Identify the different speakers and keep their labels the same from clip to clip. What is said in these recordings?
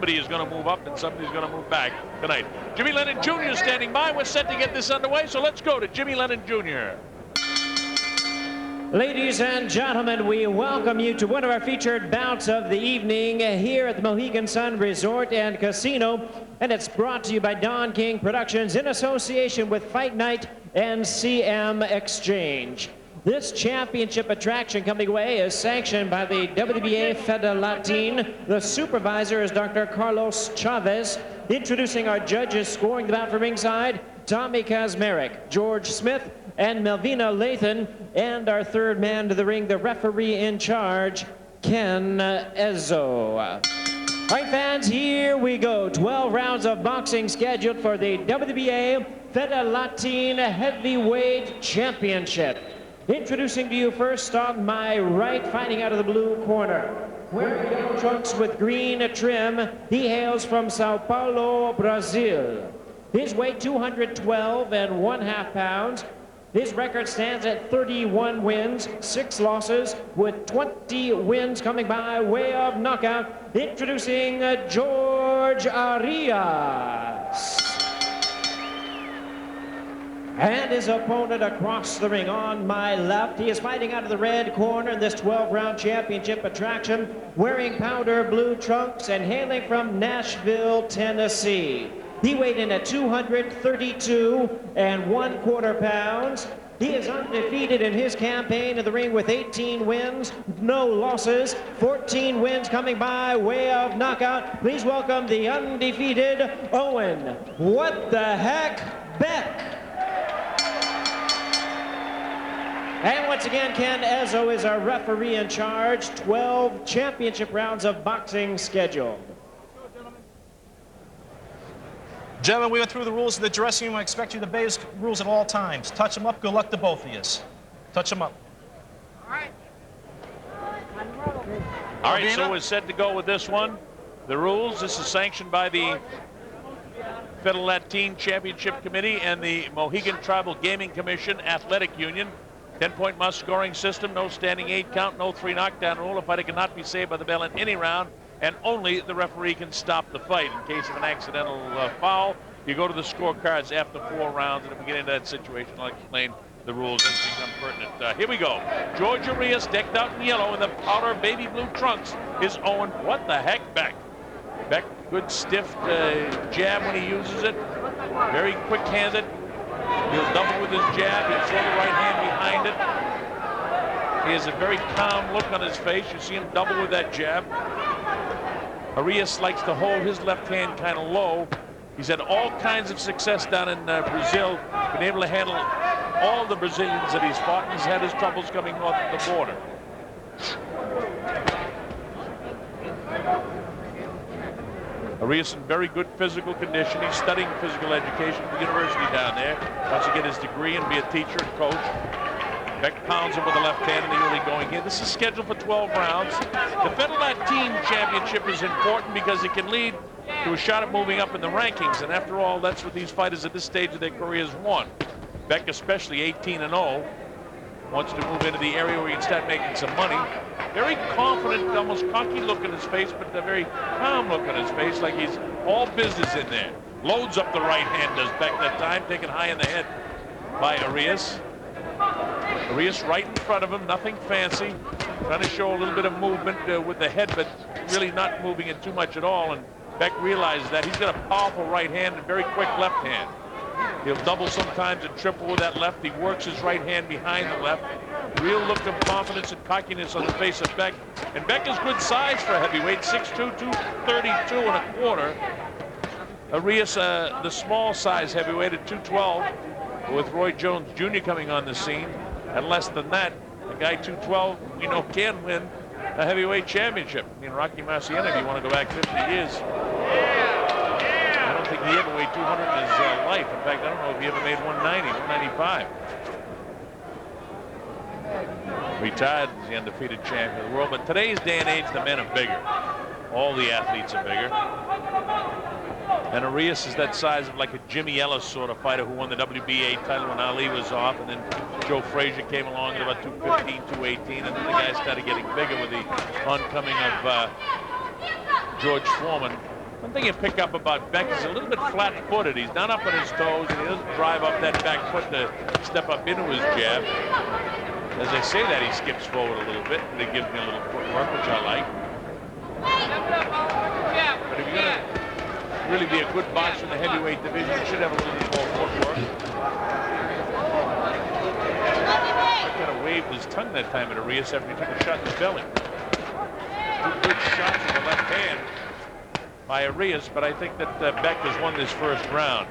Speaker 1: somebody is going to move up and somebody's going to move back tonight. Jimmy Lennon Jr. is standing by. We're set to get this underway, so let's go to Jimmy Lennon Jr.
Speaker 2: Ladies and gentlemen, we welcome you to one of our featured bouts of the evening here at the Mohegan Sun Resort and Casino. And it's brought to you by Don King Productions in association with Fight Night and CM Exchange. This championship attraction coming away is sanctioned by the WBA Fedelatin. The supervisor is Dr. Carlos Chavez. Introducing our judges scoring the bout from ringside, Tommy Kazmarek, George Smith, and Melvina Lathan. And our third man to the ring, the referee in charge, Ken Ezzo. All right, fans, here we go. 12 rounds of boxing scheduled for the WBA Fedelatin Heavyweight Championship. Introducing to you first on my right, fighting out of the blue corner, wearing yellow trunks with green trim, he hails from Sao Paulo, Brazil. His weight 212 1/2 pounds. His record stands at 31 wins, 6 losses, with 20 wins coming by way of knockout. Introducing George Arias. And his opponent across the ring on my left. He is fighting out of the red corner in this 12-round championship attraction, wearing powder blue trunks and hailing from Nashville, Tennessee. He weighed in at 232 1/4 pounds. He is undefeated in his campaign in the ring with 18 wins, no losses, 14 wins coming by way of knockout. Please welcome the undefeated Owem "What the Heck" Beck. And once again, Ken Ezzo is our referee in charge. 12 championship rounds of boxing scheduled.
Speaker 3: Gentlemen, we went through the rules of the dressing room. I expect you to obey those rules at all times. Touch them up. Good luck to both of you. Touch them up.
Speaker 1: All right, so we're set to go with this one. The rules, this is sanctioned by the Fedelatin Championship Committee and the Mohegan Tribal Gaming Commission Athletic Union. 10-point must scoring system, no standing 8 count, no 3 knockdown rule. A fighter cannot be saved by the bell in any round, and only the referee can stop the fight. In case of an accidental foul, you go to the scorecards after 4 rounds, and if we get into that situation, I'll explain the rules as become pertinent. Here we go. George Arias, decked out in yellow in the powder baby blue trunks, is Owem "What the Heck" Beck. Beck, good stiff jab when he uses it, very quick-handed. He'll double with his jab, he'll throw the right hand behind it. He has a very calm look on his face. You see him double with that jab. Arias likes to hold his left hand kind of low. He's had all kinds of success down in Brazil, been able to handle all the Brazilians that he's fought. He's had his troubles coming north of the border. Arias in very good physical condition. He's studying physical education at the university down there. Wants to get his degree and be a teacher and coach. Beck pounds him with the left hand in the early going here. This is scheduled for 12 rounds. The Fedelatin Championship is important because it can lead to a shot at moving up in the rankings. And after all, that's what these fighters at this stage of their careers want. Beck, especially 18-0, wants to move into the area where he can start making some money. Very confident, almost cocky look in his face, but a very calm look on his face, like he's all business in there. Loads up the right hand, does Beck that time, taken high in the head by Arias. Arias right in front of him, nothing fancy. Trying to show a little bit of movement with the head, but really not moving it too much at all. And Beck realizes that. He's got a powerful right hand and very quick left hand. He'll double sometimes and triple with that left. He works his right hand behind the left. Real look of confidence and cockiness on the face of Beck. And Beck is good size for a heavyweight, 6'2", 232 1/4. Arias, the small size heavyweight at 212, with Roy Jones Jr. coming on the scene. At less than that, the guy 212 we know can win a heavyweight championship. I mean, Rocky Marciano, if you want to go back 50 years. I don't think he ever weighed 200 in his life. In fact, I don't know if he ever made 190, 195. Retired as the undefeated champion of the world. But today's day and age, the men are bigger. All the athletes are bigger. And Arias is that size of like a Jimmy Ellis sort of fighter who won the WBA title when Ali was off, and then Joe Frazier came along at about 215, 218, and then the guys started getting bigger with the oncoming of George Foreman. One thing you pick up about Beck is a little bit flat-footed. He's not up on his toes, and he doesn't drive up that back foot to step up into his jab. As I say that, he skips forward a little bit, and it gives me a little footwork, which I like. But if you're going to really be a good boxer in the heavyweight division, you should have a little bit more footwork. He kind of waved his tongue that time at Arias after he took a shot in the belly. Two good shots with the left hand by Arias, but I think that Beck has won this first round.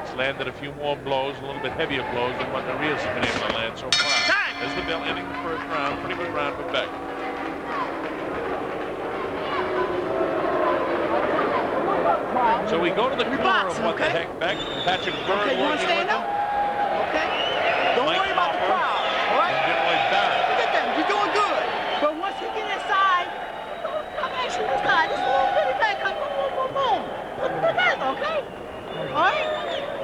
Speaker 1: He's landed a few more blows, a little bit heavier blows than what Arias has been able to land so far. There's the bell ending the first round. Pretty good round for Beck. So we go to the corner of What the Heck Beck. Patrick Bird working with him.
Speaker 4: Okay. Don't
Speaker 1: Mike
Speaker 4: worry about the
Speaker 1: Hopper
Speaker 4: crowd. All right.
Speaker 1: and Benoit Barrett.
Speaker 4: Look at them. You're doing good. But once you get inside, come actually inside. Just a little bitty back. Come boom, boom, boom, boom. Put it together, okay? All right?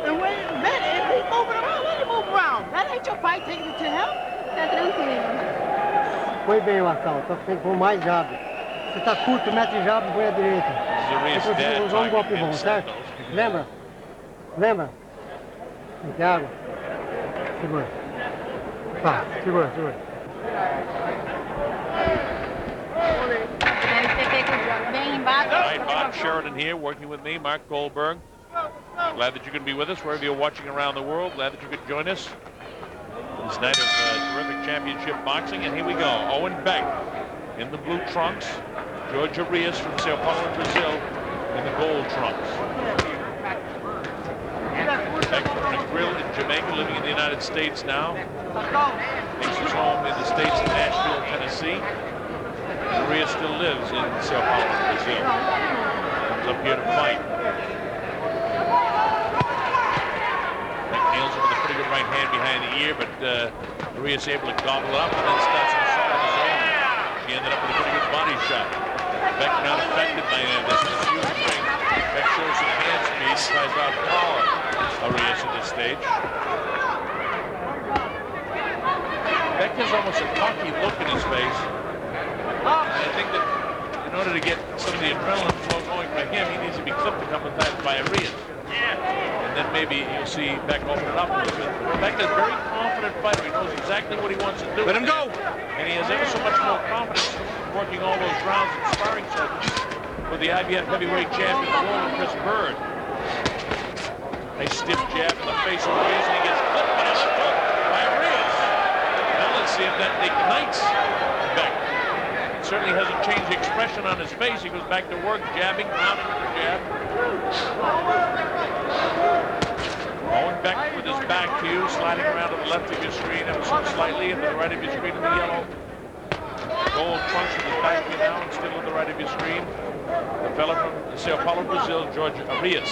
Speaker 4: And when if he's moving around, let him move around. That ain't your fight. Taking it to him. Tá tranquilo.
Speaker 5: Foi bem o assalto, só que tem que pôr mais jab. Você tá curto, mete jab, põe a direita.
Speaker 1: Arias'
Speaker 5: Depois
Speaker 1: dad
Speaker 5: usar um golpe
Speaker 1: talking
Speaker 5: bom,
Speaker 1: in
Speaker 5: certo?
Speaker 1: Santos.
Speaker 5: Lembra? Lembra? Tem água? Segura. Tá, segura, segura.
Speaker 1: All right, Bob Sheridan here, working with me, Mark Goldberg. Glad that you can be with us wherever you're watching around the world. Glad that you could join us this night of terrific championship boxing. And here we go. Owem Beck in the blue trunks. George Arias from Sao Paulo, Brazil, in the gold trunks. Beck from a grill in Jamaica, living in the United States now. Makes his home in the States of Nashville, Tennessee. Arias still lives in Sao Paulo, Brazil. Comes up here to fight. Beck nails him with a pretty good right hand behind the ear, but Arias able to gobble it up and then starts to assault his own. He ended up with a pretty good body shot. Beck not affected by this huge ring. Beck shows some hand speed, tries to outpower Arias at this stage. Beck has almost a cocky look in his face. And I think that in order to get some of the adrenaline flow going for him, he needs to be clipped a couple of times by Arias. And then maybe you'll see Beck open it up a little bit. Beck is a very confident fighter. He knows exactly what he wants to do.
Speaker 3: Let him go.
Speaker 1: And he has ever so much more confidence working all those rounds in sparring sessions with the IBF heavyweight champion of the world, Chris Bird. Nice stiff jab in the face of Arias, and he gets clipped by Arias. Now let's see if that ignites Beck. It certainly hasn't changed the expression on his face. He goes back to work, jabbing, pounding with the jab. Owem Beck with his back to you, sliding around to the left of your screen ever so slightly, and to the right of your screen in the yellow. Gold trunks with his back to you now, and still to the right of your screen. The fellow from Sao Paulo, Brazil, George Arias.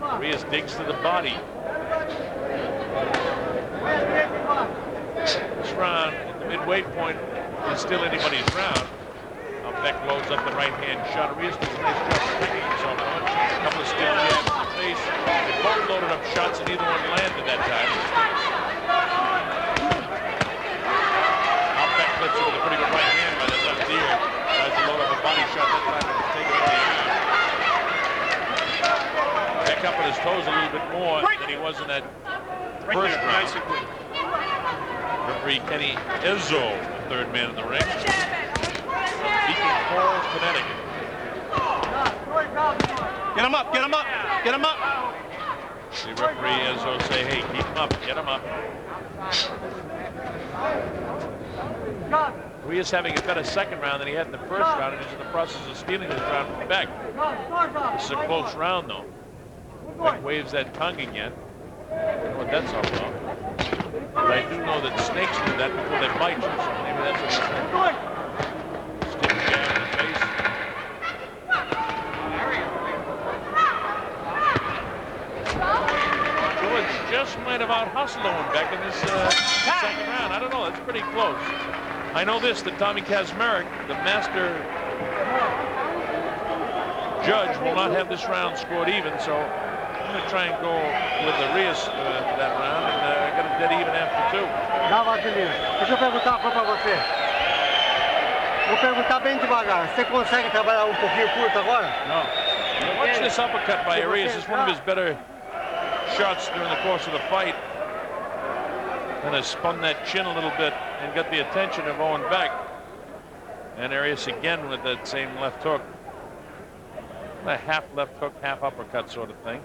Speaker 1: Arias digs to the body. This round, at the midway point, is still anybody's round. Beck loads up the right-hand shot. Arias does a nice job protecting himself on it. A couple of stiff jabs in the face. They both loaded up shots, and neither one landed that time. Beck clips it with a pretty good right hand by the left ear. Tries to load up a body shot. That time it was taken in the air. Beck up on his toes a little bit more than he was in that first round. Referee Kenny Izzo, the third man in the ring. Beacon Falls, Connecticut.
Speaker 3: Get him up, get him up, get him up.
Speaker 1: The referee Izzo say, hey, keep him up, get him up. Arias having a better second round than he had in the first round, and he's in the process of stealing this round from Beck. This is a close round, though. Beck waves that tongue again. I don't know what that's all about. But I do know that snakes do that before they bite you, so maybe that's what he's doing. Stiff jab in the face. George just might have out-hustled Owem Beck in this second round. I don't know, that's pretty close. I know this, that Tommy Kazmarek, the master judge, will not have this round scored even, so I'm going to try and go with Arias that round, and I got a dead even after two.
Speaker 5: Dá vaselina. Deixa eu perguntar uma coisa pra você. Vou perguntar bem devagar. Você consegue trabalhar um pouquinho curto agora?
Speaker 1: No. Watch this uppercut by Arias. It's one of his better shots during the course of the fight. And has spun that chin a little bit and got the attention of Owem Beck. And Arias again with that same left hook. A half left hook, half uppercut sort of thing.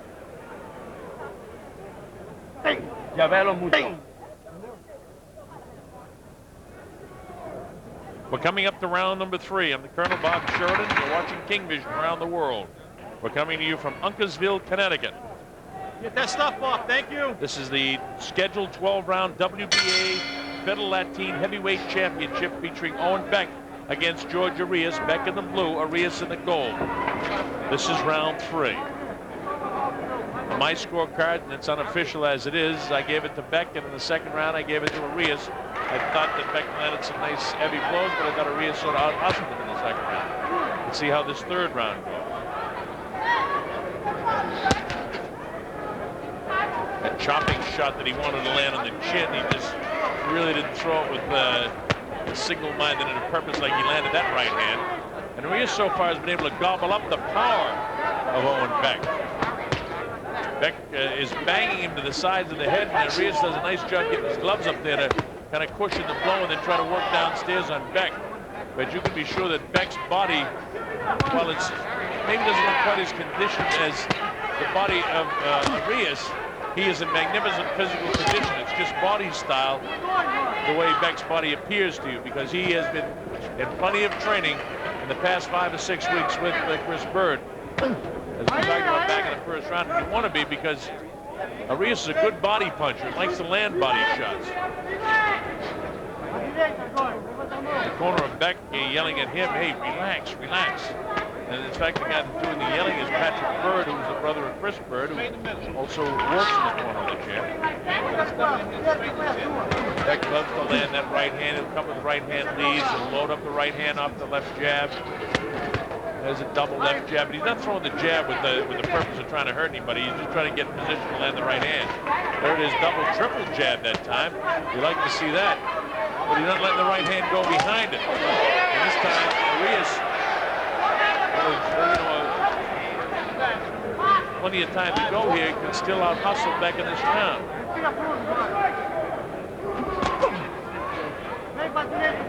Speaker 1: We're coming up to round number 3. I'm the Colonel Bob Sheridan. You're watching King Vision around the world. We're coming to you from Uncasville, Connecticut.
Speaker 3: Get that stuff off, thank you.
Speaker 1: This is the scheduled 12-round WBA Federal Latin Heavyweight Championship featuring Owem Beck against George Arias. Beck in the blue, Arias in the gold. This is round 3. On my scorecard, and it's unofficial as it is, I gave it to Beck, and in the second round I gave it to Arias. I thought that Beck landed some nice heavy blows, but I thought Arias sort of out-hustled him in the second round. Let's see how this third round goes. That chopping shot that he wanted to land on the chin, he just really didn't throw it with single-minded and a purpose like he landed that right hand. And Arias so far has been able to gobble up the power of Owem Beck. Beck is banging him to the sides of the head, and Arias does a nice job getting his gloves up there to kind of cushion the blow and then try to work downstairs on Beck. But you can be sure that Beck's body, while it's maybe doesn't look quite as conditioned as the body of Arias, he is in magnificent physical condition. It's just body style, the way Beck's body appears to you, because he has been in plenty of training in the past 5 or 6 weeks with Chris Bird. As we talked about back in the first round, you want to be, because Arias is a good body puncher and likes to land body shots. The corner of Beck yelling at him, hey, relax, relax. And in fact, the guy doing the yelling is Patrick Bird, who's the brother of Chris Bird, who also works in the corner of the chair. Beck loves to land that right hand. He'll come with right hand leads and load up the right hand off the left jab. There's a double left jab, but he's not throwing the jab with the purpose of trying to hurt anybody. He's just trying to get in position to land the right hand. There it is, double, triple jab that time. You like to see that, but he's not letting the right hand go behind it. And this time, Arias, plenty of time to go here, can still out-hustle Beck in this round.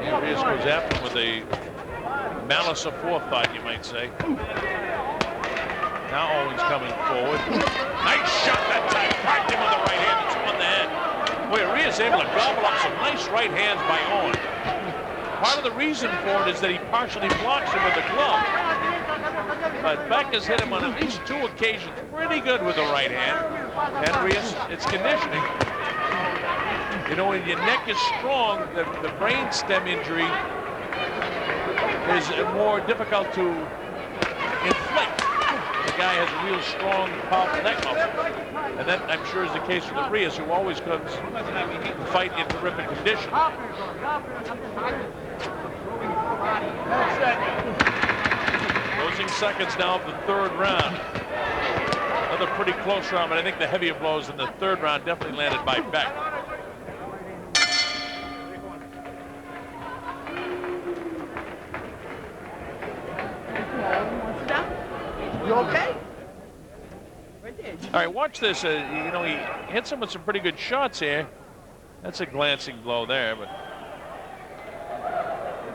Speaker 1: And Arias goes after him with a malice of forethought, you might say. Now Owens coming forward. Nice shot that time. Cracked him with the right hand and spun the head. Boy, Arias able to gobble up some nice right hands by Owens. Part of the reason for it is that he partially blocks him with the glove. But Beck has hit him on at least 2 occasions pretty good with the right hand. And Arias, it's conditioning. You know, when your neck is strong, the brain stem injury is more difficult to inflict. The guy has a real strong, powerful neck muscle. And that, I'm sure, is the case with Arias, who always comes to fight in terrific condition. Closing seconds now of the third round. Another pretty close round, but I think the heavier blows in the third round definitely landed by Beck.
Speaker 4: You okay?
Speaker 1: All right, watch this. You know, he hits him with some pretty good shots here. That's a glancing blow there, but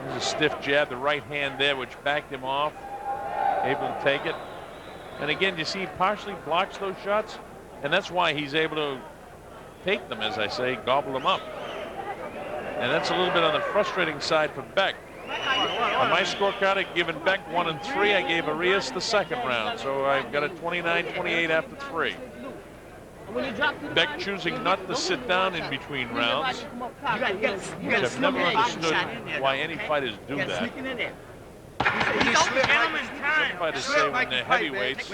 Speaker 1: there's a stiff jab, the right hand there, which backed him off, able to take it. And again, you see, he partially blocks those shots, and that's why he's able to take them, as I say, gobble them up. And that's a little bit on the frustrating side for Beck. On my scorecard, I've given Beck 1 and 3. I gave Arias the second round, so I've got a 29-28 after 3. Beck choosing not to sit down in between rounds, which I've never understood why any fighters do that. Some fighters say when they're heavyweights,